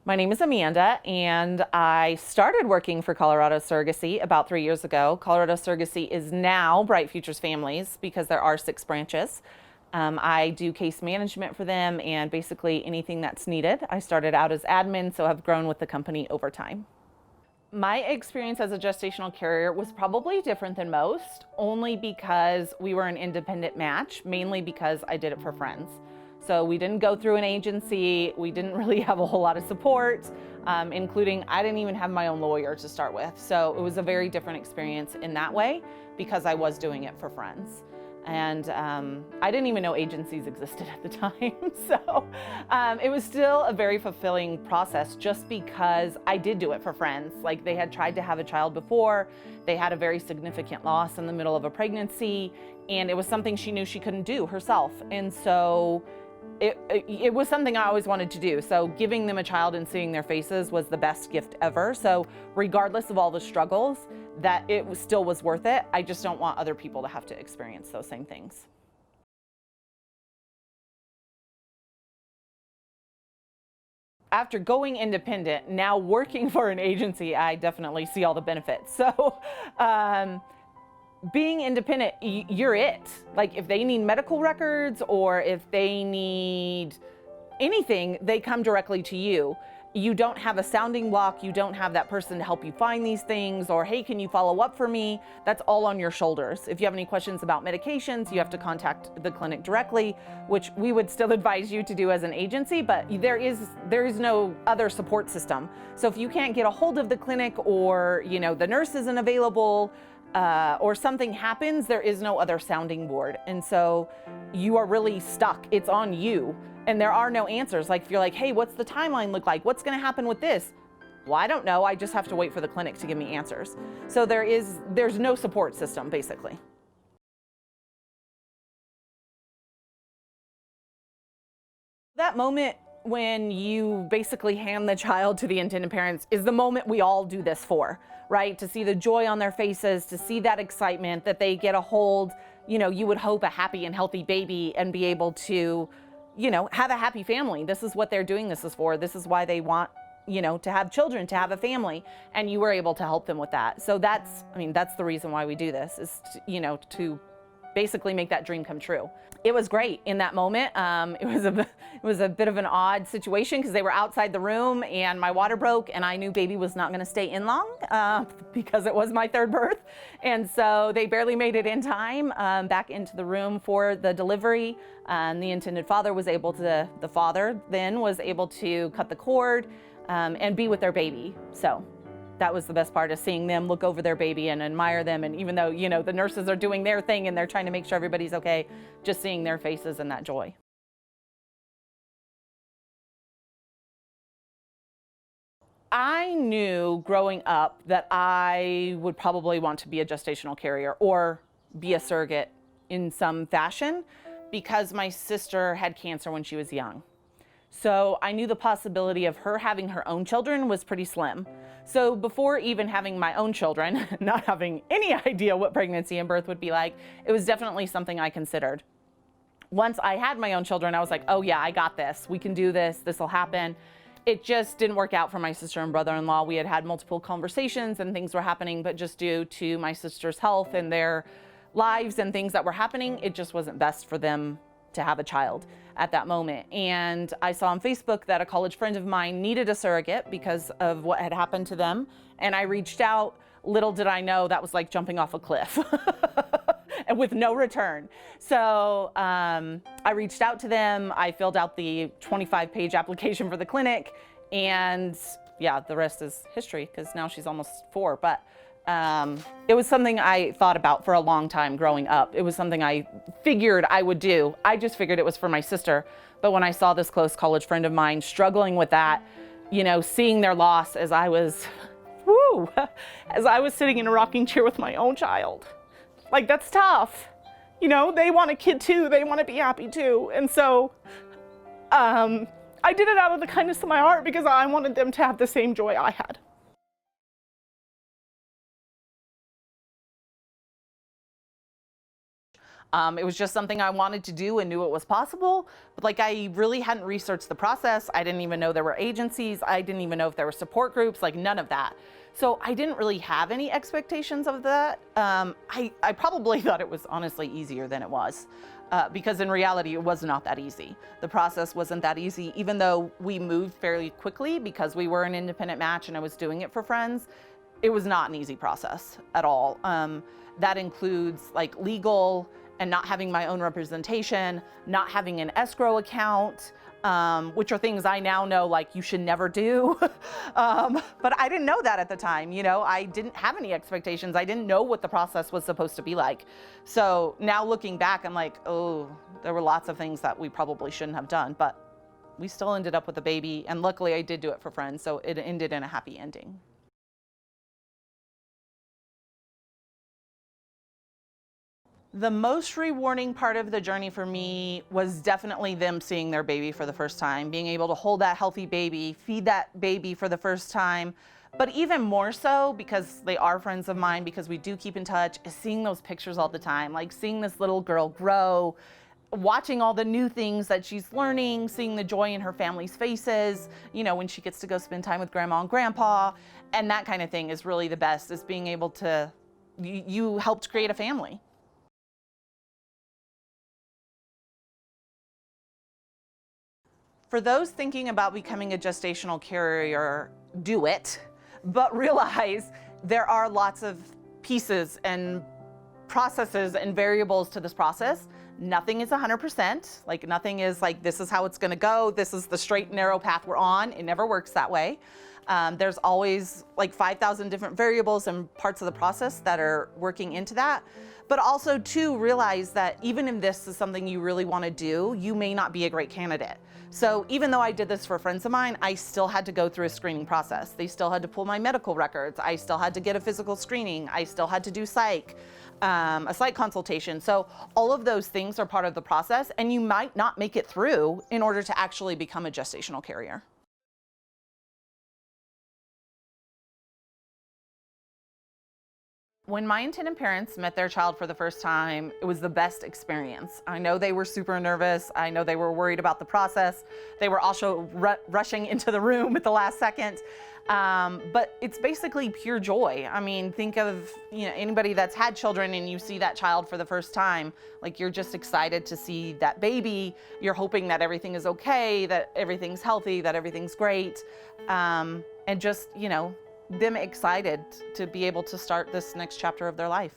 My name is Amanda, and I started working for Colorado Surrogacy about 3 years ago. Colorado Surrogacy is now Bright Futures Families because there are 6 branches. I do case management for them and basically anything that's needed. I started out as admin, so have grown with the company over time. My experience as a gestational carrier was probably different than most, only because we were an independent match, mainly because I did it for friends. So we didn't go through an agency, we didn't really have a whole lot of support, including I didn't even have my own lawyer to start with. So it was a very different experience in that way because I was doing it for friends. And I didn't even know agencies existed at the time. So it was still a very fulfilling process just because I did do it for friends. Like, they had tried to have a child before, they had a very significant loss in the middle of a pregnancy, and it was something she knew she couldn't do herself. And so it was something I always wanted to do. So giving them a child and seeing their faces was the best gift ever. So regardless of all the struggles, that still was worth it. I just don't want other people to have to experience those same things. After going independent, now working for an agency, I definitely see all the benefits. So being independent, you're it. Like, if they need medical records or if they need anything, they come directly to you. You don't have a sounding block. You don't have that person to help you find these things, or, hey, can you follow up for me? That's all on your shoulders. If you have any questions about medications, you have to contact the clinic directly, which we would still advise you to do as an agency, but there is no other support system. So if you can't get a hold of the clinic, or the nurse isn't available, or something happens, there is no other sounding board. And so you are really stuck. It's on you. And there are no answers. Like, if you're like, hey, what's the timeline look like? What's going to happen with this? Well, I don't know. I just have to wait for the clinic to give me answers. So there's no support system, basically. That moment when you basically hand the child to the intended parents is the moment we all do this for, right? To see the joy on their faces, to see that excitement that they get a hold, you would hope, a happy and healthy baby, and be able to, have a happy family. This is what they're doing this is for. This is why they want, to have children, to have a family, and you were able to help them with that. So that's the reason why we do this, is to basically make that dream come true. It was great in that moment. It was a bit of an odd situation because they were outside the room and my water broke, and I knew baby was not going to stay in long because it was my 3rd birth. And so they barely made it in time back into the room for the delivery. The intended father was able to, the father then was able to cut the cord and be with their baby. So that was the best part, of seeing them look over their baby and admire them. And even though, the nurses are doing their thing and they're trying to make sure everybody's okay, just seeing their faces and that joy. I knew growing up that I would probably want to be a gestational carrier or be a surrogate in some fashion because my sister had cancer when she was young. So I knew the possibility of her having her own children was pretty slim. So before even having my own children, not having any idea what pregnancy and birth would be like, it was definitely something I considered. Once I had my own children, I was like, oh yeah, I got this. We can do this. This will happen. It just didn't work out for my sister and brother-in-law. We had multiple conversations and things were happening, but just due to my sister's health and their lives and things that were happening, it just wasn't best for them to have a child at that moment. And I saw on Facebook that a college friend of mine needed a surrogate because of what had happened to them. And I reached out. Little did I know that was like jumping off a cliff and with no return. So I reached out to them. I filled out the 25-page application for the clinic. And yeah, the rest is history because now she's almost 4. But it was something I thought about for a long time growing up. It was something I figured I would do. I just figured it was for my sister. But when I saw this close college friend of mine struggling with that, seeing their loss as I was, as I was sitting in a rocking chair with my own child, like, that's tough. They want a kid too. They want to be happy too. And so I did it out of the kindness of my heart because I wanted them to have the same joy I had. It was just something I wanted to do and knew it was possible, but like I really hadn't researched the process. I didn't even know there were agencies. I didn't even know if there were support groups, like none of that. So I didn't really have any expectations of that. I probably thought it was honestly easier than it was. Because in reality, it was not that easy. The process wasn't that easy, even though we moved fairly quickly because we were an independent match and I was doing it for friends. It was not an easy process at all. That includes like legal and not having my own representation, not having an escrow account, which are things I now know like you should never do. But I didn't know that at the time, you know, I didn't have any expectations. I didn't know what the process was supposed to be like. So now looking back, I'm like, oh, there were lots of things that we probably shouldn't have done, but we still ended up with a baby. And luckily I did do it for friends, so it ended in a happy ending. The most rewarding part of the journey for me was definitely them seeing their baby for the first time, being able to hold that healthy baby, feed that baby for the first time. But even more so, because they are friends of mine, because we do keep in touch, is seeing those pictures all the time, like seeing this little girl grow, watching all the new things that she's learning, seeing the joy in her family's faces, you know, when she gets to go spend time with grandma and grandpa, and that kind of thing is really the best, is being able to, you helped create a family. For those thinking about becoming a gestational carrier, do it, but realize there are lots of pieces and processes and variables to this process. Nothing is 100%, like nothing is like, this is how it's gonna go, this is the straight and narrow path we're on. It never works that way. There's always like 5,000 different variables and parts of the process that are working into that. But also to realize that even if this is something you really wanna do, you may not be a great candidate. So even though I did this for friends of mine, I still had to go through a screening process. They still had to pull my medical records. I still had to get a physical screening. I still had to do psych, a psych consultation. So all of those things are part of the process, and you might not make it through in order to actually become a gestational carrier. When my intended parents met their child for the first time, it was the best experience. I know they were super nervous. I know they were worried about the process. They were also rushing into the room at the last second. But it's basically pure joy. I mean, think of, you know, anybody that's had children and you see that child for the first time, like you're just excited to see that baby. You're hoping that everything is okay, that everything's healthy, that everything's great. And just, you know, them excited to be able to start this next chapter of their life.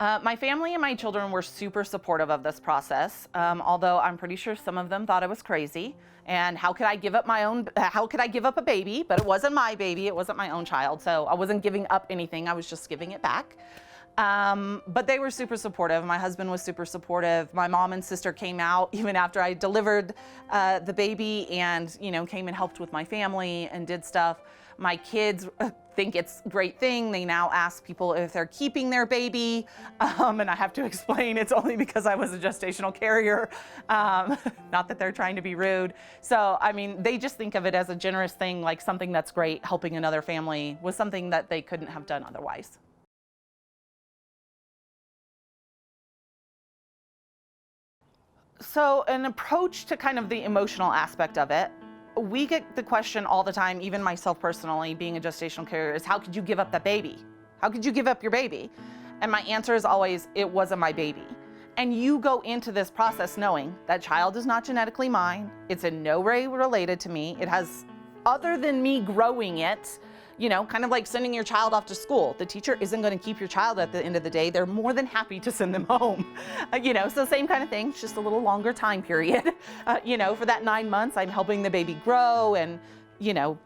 My family and my children were super supportive of this process, although I'm pretty sure some of them thought I was crazy. And how could I give up how could I give up a baby? But it wasn't my baby, it wasn't my own child, so I wasn't giving up anything, I was just giving it back. But they were super supportive. My husband was super supportive. My mom and sister came out even after I delivered the baby and, you know, came and helped with my family and did stuff. My kids think it's a great thing. They now ask people if they're keeping their baby. And I have to explain it's only because I was a gestational carrier. Not that they're trying to be rude. So, I mean, they just think of it as a generous thing, like something that's great. Helping another family was something that they couldn't have done otherwise. So an approach to kind of the emotional aspect of it, we get the question all the time, even myself personally, being a gestational carrier, is how could you give up that baby? How could you give up your baby? And my answer is always, it wasn't my baby. And you go into this process knowing that child is not genetically mine. It's in no way related to me. It has, other than me growing it, you know, kind of like sending your child off to school. The teacher isn't going to keep your child at the end of the day. They're more than happy to send them home. You know, so same kind of thing, it's just a little longer time period. You know, for that 9 months, I'm helping the baby grow and, you know,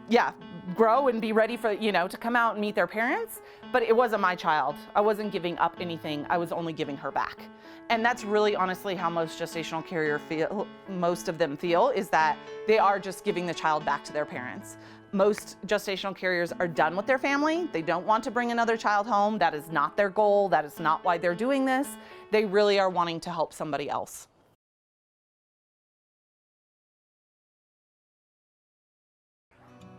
yeah, grow and be ready for, you know, to come out and meet their parents. But it wasn't my child. I wasn't giving up anything. I was only giving her back. And that's really honestly how most gestational carriers feel, most of them feel, is that they are just giving the child back to their parents. Most gestational carriers are done with their family. They don't want to bring another child home. That is not their goal. That is not why they're doing this. They really are wanting to help somebody else.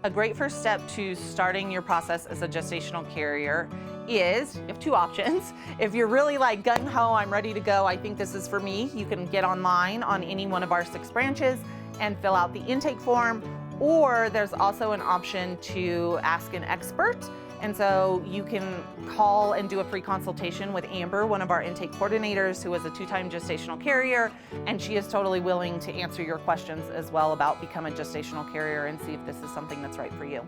A great first step to starting your process as a gestational carrier is, you have two options. If you're really like gung-ho, I'm ready to go, I think this is for me, you can get online on any one of our 6 branches and fill out the intake form, or there's also an option to ask an expert. And so you can call and do a free consultation with Amber, one of our intake coordinators who is a 2-time gestational carrier, and she is totally willing to answer your questions as well about becoming a gestational carrier and see if this is something that's right for you.